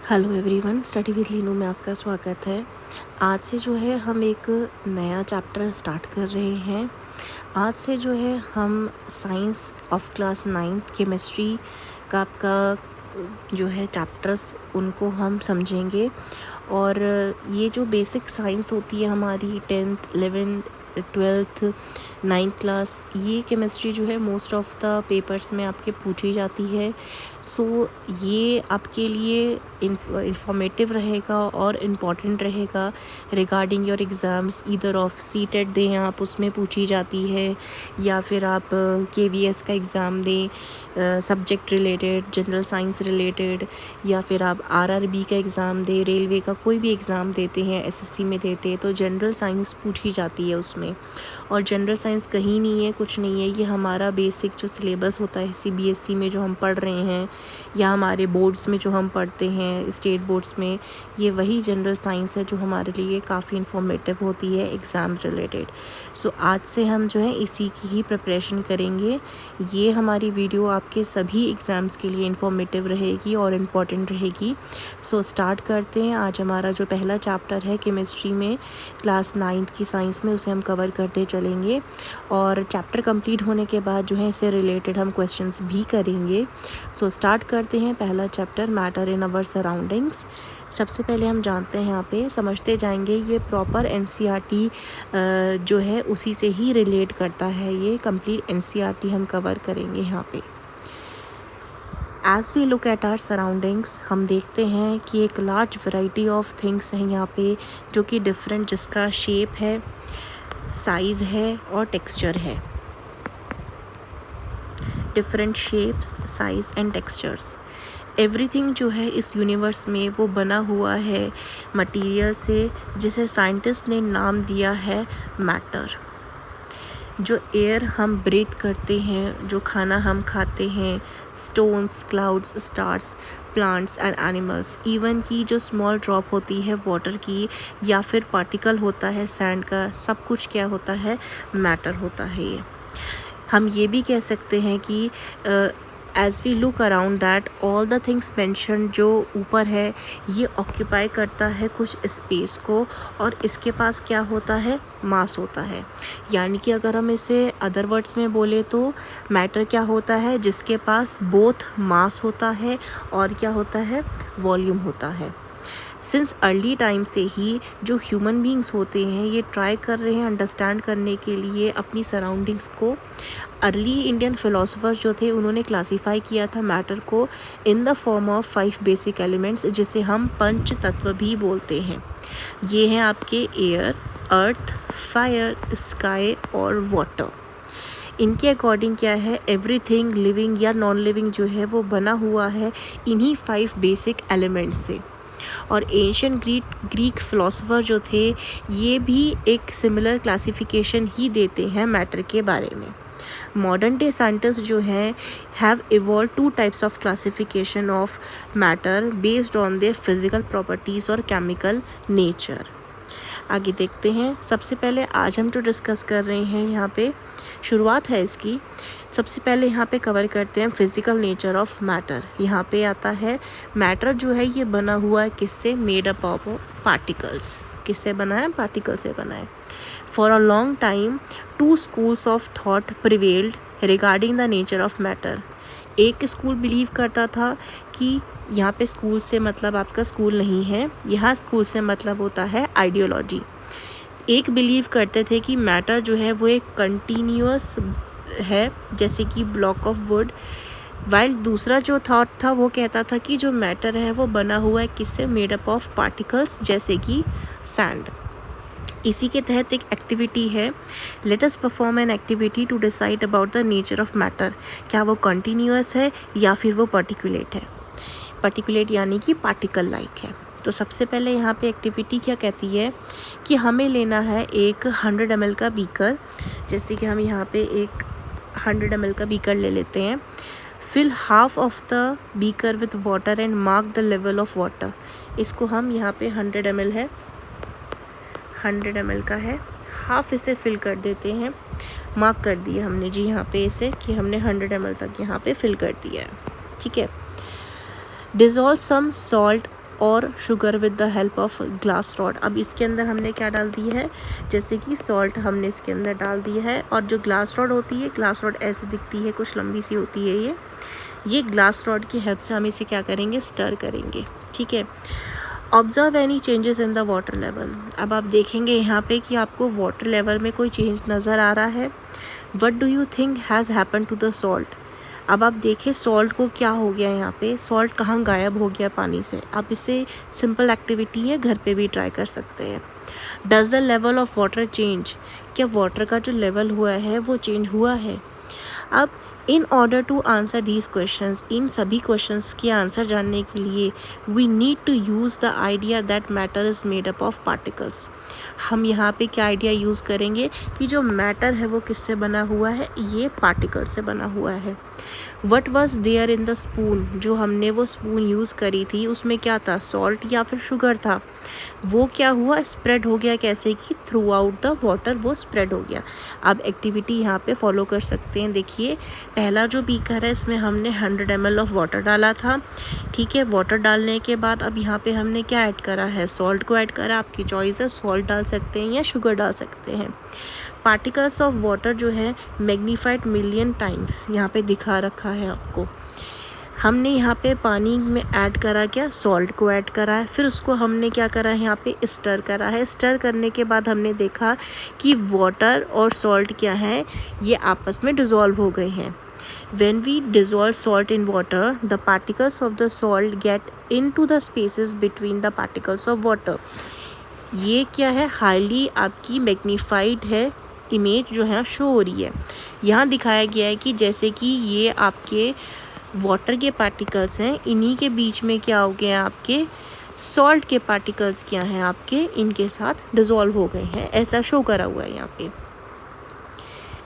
Hello everyone, study with Leenu में आपका स्वागत है। आज से जो है हम एक नया चैप्टर स्टार्ट कर रहे हैं। आज से जो है हम science of class 9th chemistry का आपका जो है चैप्टर्स उनको हम समझेंगे। और ये जो बेसिक साइंस होती है हमारी 10th 11th 12th 9th class, ये केमिस्ट्री जो है मोस्ट ऑफ द पेपर्स में आपके पूछी जाती है। सो ये आपके लिए इंफॉर्मेटिव रहेगा और इम्पॉर्टेंट रहेगा regarding your exams. Either of CTET दें आप, उसमें पूछी जाती है, या फिर आप KVS का एग्ज़ाम दें subject related, general science related, या फिर आप RRB का एग्ज़ाम दें, रेलवे का कोई भी एग्ज़ाम देते हैं, SSC में देते हैं, तो जनरल साइंस पूछी जाती है उसमें। और जनरल साइंस कहीं नहीं है, कुछ नहीं है, ये हमारा बेसिक जो सिलेबस होता है CBSE में जो हम पढ़ रहे हैं, या हमारे बोर्ड्स में जो हम पढ़ते हैं स्टेट बोर्ड्स में, ये वही जनरल साइंस है जो हमारे लिए काफ़ी इन्फॉर्मेटिव होती है एग्ज़ाम रिलेटेड। सो आज से हम जो है इसी की ही प्रिपरेशन करेंगे। ये हमारी वीडियो आपके सभी एग्ज़ाम्स के लिए इन्फॉर्मेटिव रहेगी और इम्पॉर्टेंट रहेगी। सो स्टार्ट करते हैं। आज हमारा जो पहला चैप्टर है केमिस्ट्री में क्लास 9th की साइंस में, उसे हम कवर करते चलेंगे। और चैप्टर कंप्लीट होने के बाद जो है इससे रिलेटेड हम क्वेश्चंस भी करेंगे। सो स्टार्ट करते हैं। पहला chapter, matter in our surroundings. सबसे पहले हम जानते हैं, यहाँ पे समझते जाएंगे। ये प्रॉपर NCERT जो है उसी से ही रिलेट करता है। ये कंप्लीट NCERT हम कवर करेंगे यहाँ पे। As we look at our surroundings, हम देखते हैं कि एक लार्ज वैरायटी ऑफ थिंग्स हैं यहाँ पे, जो कि डिफरेंट, जिसका शेप है, साइज़ है और टेक्सचर है। Different shapes, size and textures. Everything जो है इस यूनिवर्स में वो बना हुआ है मटेरियल से, जिसे साइंटिस्ट ने नाम दिया है मैटर। जो एयर हम ब्रीथ करते हैं, जो खाना हम खाते हैं, stones, clouds, stars, plants and animals, even की जो स्मॉल ड्रॉप होती है वाटर की, या फिर पार्टिकल होता है सैंड का, सब कुछ क्या होता है, मैटर होता है। ये हम ये भी कह सकते हैं कि as we look around that all the things mention, जो ऊपर है ये ऑक्यूपाई करता है कुछ स्पेस को, और इसके पास क्या होता है, मास होता है। यानी कि अगर हम इसे अदर वर्ड्स में बोले तो मैटर क्या होता है, जिसके पास बोथ मास होता है और क्या होता है, वॉल्यूम होता है। सिंस अर्ली टाइम से ही जो ह्यूमन बींग्स होते हैं ये ट्राई कर रहे हैं अंडरस्टैंड करने के लिए अपनी सराउंडिंग्स को। अर्ली इंडियन फिलोसोफर्स जो थे उन्होंने क्लासीफाई किया था मैटर को in the form of 5 basic elements, जिसे हम पंच तत्व भी बोलते हैं। ये हैं आपके एयर, अर्थ, फायर, स्काई और वाटर। इनके अकॉर्डिंग क्या है, एवरीथिंग लिविंग या नॉन लिविंग जो है वो बना हुआ है इन्हीं 5 बेसिक एलिमेंट्स से। और एंशियंट ग्रीक फिलोसोफर जो थे ये भी एक सिमिलर क्लासिफिकेशन ही देते हैं मैटर के बारे में। मॉडर्न डे साइंटिस्ट जो हैं have evolve 2 types of classification of matter based on their physical properties और केमिकल नेचर। आगे देखते हैं। सबसे पहले आज हम जो डिस्कस कर रहे हैं, यहाँ पे शुरुआत है इसकी। सबसे पहले यहाँ पे कवर करते हैं फिजिकल नेचर ऑफ मैटर। यहाँ पे आता है मैटर जो है ये बना हुआ है किससे, मेड अप ऑफ पार्टिकल्स। किससे बना है, पार्टिकल से बना है। For a long time 2 schools of thought prevailed regarding the nature of matter. एक स्कूल बिलीव करता था कि यहाँ पे स्कूल से मतलब आपका स्कूल नहीं है, यहाँ स्कूल से मतलब होता है आइडियोलॉजी। एक बिलीव करते थे कि मैटर जो है वो एक कंटिन्यूअस है, जैसे कि ब्लॉक ऑफ वुड। वाइल दूसरा जो थॉट था वो कहता था कि जो मैटर है वो बना हुआ है किससे, मेड अप ऑफ पार्टिकल्स, जैसे कि सैंड। इसी के तहत एक एक्टिविटी है, let us perform an activity to decide about the nature of matter. क्या वो कंटिन्यूअस है या फिर वो पर्टिकुलेट है। पर्टिकुलेट यानी कि पार्टिकल लाइक है। तो सबसे पहले यहाँ पे एक्टिविटी क्या कहती है कि हमें लेना है एक 100 ml का बीकर। जैसे कि हम यहाँ पे एक 100 ml का बीकर ले लेते हैं। Fill half of the beaker with water and mark the level of water. इसको हम यहाँ पे 100 ml है, 100 ml का है, हाफ इसे फिल कर देते हैं। मार्क कर दिया हमने जी यहाँ पे इसे कि हमने 100 ml तक यहाँ पे फिल कर दिया है। ठीक है। डिज़ोल्व सम सॉल्ट और sugar with the help of glass rod. अब इसके अंदर हमने क्या डाल दी है, जैसे कि सॉल्ट हमने इसके अंदर डाल दी है, और जो ग्लास रॉड होती है, ग्लास रॉड ऐसे दिखती है, कुछ लंबी सी होती है ये ग्लास रॉड की हेल्प से हम इसे क्या करेंगे, स्टर करेंगे। ठीक है। Observe any changes in the water level. अब आप देखेंगे यहाँ पे कि आपको वाटर लेवल में कोई चेंज नज़र आ रहा है। What do you think has happen to the salt. अब आप देखें सॉल्ट को क्या हो गया यहाँ पे, सॉल्ट कहाँ गायब हो गया पानी से। आप इसे सिंपल एक्टिविटी है, घर पे भी ट्राई कर सकते हैं। Does the level of water change. क्या वाटर का जो लेवल हुआ है वो चेंज हुआ है। अब in order to answer these questions, इन सभी क्वेश्चंस के आंसर जानने के लिए we need to use the idea that matter is made up of particles. हम यहाँ पे क्या आइडिया यूज़ करेंगे कि जो मैटर है वो किससे बना हुआ है, ये पार्टिकल से बना हुआ है। What was there in the spoon, जो हमने वो स्पून यूज़ करी थी उसमें क्या था, सॉल्ट या फिर शुगर था। वो क्या हुआ, स्प्रेड हो गया, कैसे कि थ्रू आउट द वाटर वो स्प्रेड हो गया। अब एक्टिविटी यहाँ पे फॉलो कर सकते हैं। देखिए पहला जो बीकर है इसमें हमने 100 ml ऑफ वाटर डाला था। ठीक है, वाटर डालने के बाद अब यहाँ पे हमने क्या ऐड करा है, सॉल्ट को ऐड करा। आपकी चॉइस है, सॉल्ट डाल सकते हैं या शुगर डाल सकते हैं। पार्टिकल्स ऑफ वाटर जो है मैग्नीफाइड मिलियन टाइम्स यहाँ पे दिखा रखा है आपको। हमने यहाँ पे पानी में ऐड करा क्या, सॉल्ट को ऐड करा है, फिर उसको हमने क्या करा है, यहाँ पे स्टर करा है। स्टर करने के बाद हमने देखा कि वाटर और सॉल्ट क्या है, ये आपस में डिज़ोल्व हो गए हैं। When we dissolve salt in water, the particles of the salt get into the spaces between the particles of water. ये क्या है, हाईली आपकी मैग्नीफाइड है, इमेज जो है शो हो रही है। यहाँ दिखाया गया है कि जैसे कि ये आपके वाटर के पार्टिकल्स हैं, इन्हीं के बीच में क्या हो गया, आपके सॉल्ट के पार्टिकल्स क्या हैं आपके, इनके साथ डिज़ोल्व हो गए हैं, ऐसा शो करा हुआ है यहाँ पे।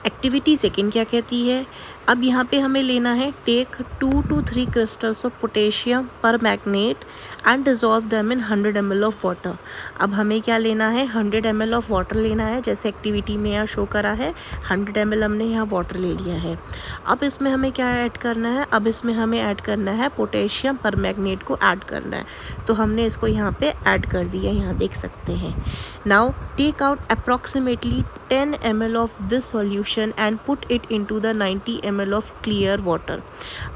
एक्टिविटी सेकेंड क्या कहती है, अब यहाँ पे हमें लेना है take 2 to 3 crystals of potassium permanganate and dissolve them in 100 ml of water. अब हमें क्या लेना है, 100 ml ऑफ वाटर लेना है, जैसे एक्टिविटी में यहाँ शो करा है 100 ml हमने यहाँ वाटर ले लिया है। अब इसमें हमें क्या ऐड करना है, अब इसमें हमें ऐड करना है पोटेशियम पर मैग्नेट को ऐड करना है, तो हमने इसको यहाँ पे ऐड कर दिया, यहाँ देख सकते हैं। Now take out approximately 10 ml of this solution and put it into the 90 ml of clear water.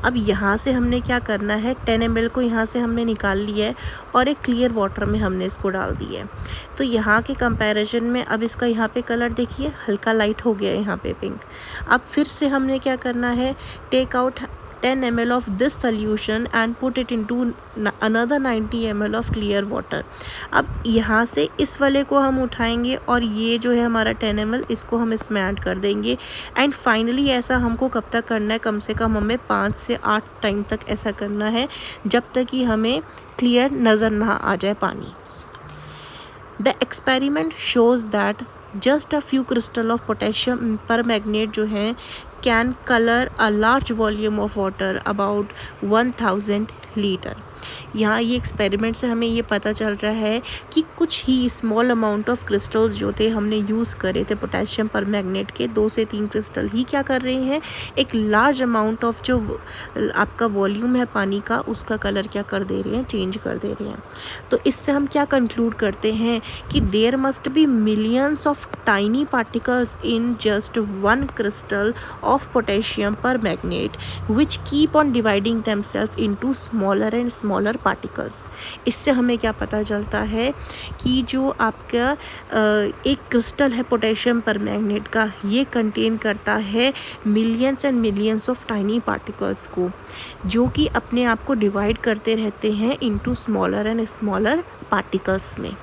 अब यहाँ से हमने क्या करना है, 10 ml को यहाँ से हमने निकाल लिया है और एक क्लियर वाटर में हमने इसको डाल दिया है। तो यहाँ के कंपैरिजन में अब इसका यहाँ पे कलर देखिए हल्का लाइट हो गया है, यहाँ पे पिंक। अब फिर से हमने क्या करना है, take out 10 ml of this solution and put it into another 90 ml of clear water। अब यहाँ से इस वाले को हम उठाएंगे और ये जो है हमारा 10 ml, इसको हम इसमें ऐड कर देंगे। एंड फाइनली ऐसा हमको कब तक करना है, कम से कम हमें 5 से 8 टाइम तक ऐसा करना है, जब तक कि हमें क्लियर नज़र ना आ जाए पानी। The experiment shows that just a few crystal of potassium पर मैग्नेट जो है can colour a large volume of water about 1000 litre. यहाँ ये एक्सपेरिमेंट से हमें ये पता चल रहा है कि कुछ ही स्मॉल अमाउंट ऑफ क्रिस्टल्स जो थे हमने यूज़ करे थे पोटेशियम पर मैग्नेट के, 2 से 3 क्रिस्टल ही क्या कर रहे हैं, एक लार्ज अमाउंट ऑफ जो आपका वॉल्यूम है पानी का, उसका कलर क्या कर दे रहे हैं, चेंज कर दे रहे हैं। तो इससे हम क्या कंक्लूड करते हैं कि there must be millions of tiny particles in just 1 crystal of potassium permanganate which keep on dividing themselves into smaller and smaller particles. इससे हमें क्या पता चलता है कि जो आपका एक क्रिस्टल है पोटेशियम पर मैग्नेट का, ये कंटेन करता है millions and millions of tiny particles को, जो कि अपने आप को डिवाइड करते रहते हैं into smaller and smaller particles में।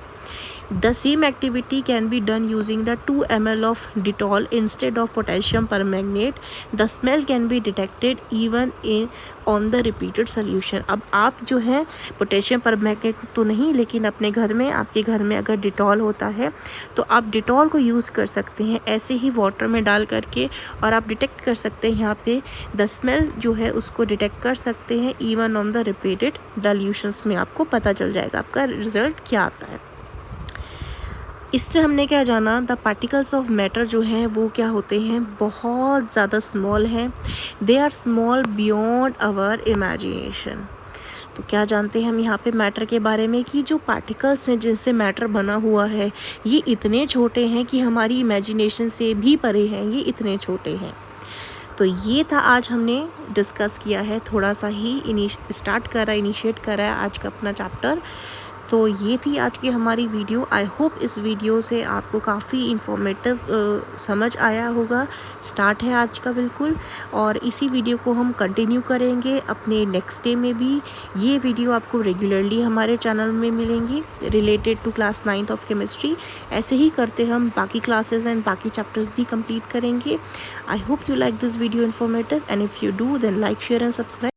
The same activity can be done using the 2 ml of Dettol instead of potassium permanganate. The smell can be detected even on the repeated solution। अब आप जो है potassium permanganate तो नहीं, लेकिन अपने घर में, आपके घर में अगर डिटॉल होता है तो आप डिटॉल को यूज़ कर सकते हैं ऐसे ही वाटर में डाल करके, और आप डिटेक्ट कर सकते हैं यहाँ पे द स्मेल जो है उसको डिटेक्ट कर सकते हैं even on the repeated dilutions में। आपको पता चल जाएगा आपका रिजल्ट क्या आता है। इससे हमने क्या जाना, द पार्टिकल्स ऑफ मैटर जो हैं वो क्या होते हैं, बहुत ज़्यादा स्मॉल हैं। They are small beyond our imagination. तो क्या जानते हैं हम यहाँ पे मैटर के बारे में कि जो पार्टिकल्स हैं जिनसे मैटर बना हुआ है ये इतने छोटे हैं कि हमारी इमेजिनेशन से भी परे हैं, ये इतने छोटे हैं। तो ये था आज हमने डिस्कस किया है, थोड़ा सा ही इनिशिएट करा है आज का अपना चैप्टर। तो ये थी आज की हमारी वीडियो। आई होप इस वीडियो से आपको काफ़ी इन्फॉर्मेटिव समझ आया होगा। स्टार्ट है आज का बिल्कुल, और इसी वीडियो को हम कंटिन्यू करेंगे अपने नेक्स्ट डे में भी। ये वीडियो आपको रेगुलरली हमारे चैनल में मिलेंगी related to class 9th of chemistry. ऐसे ही करते हम बाकी क्लासेस एंड बाकी चैप्टर्स भी कंप्लीट करेंगे। I hope you like this video informative, and if you do then like, share and subscribe.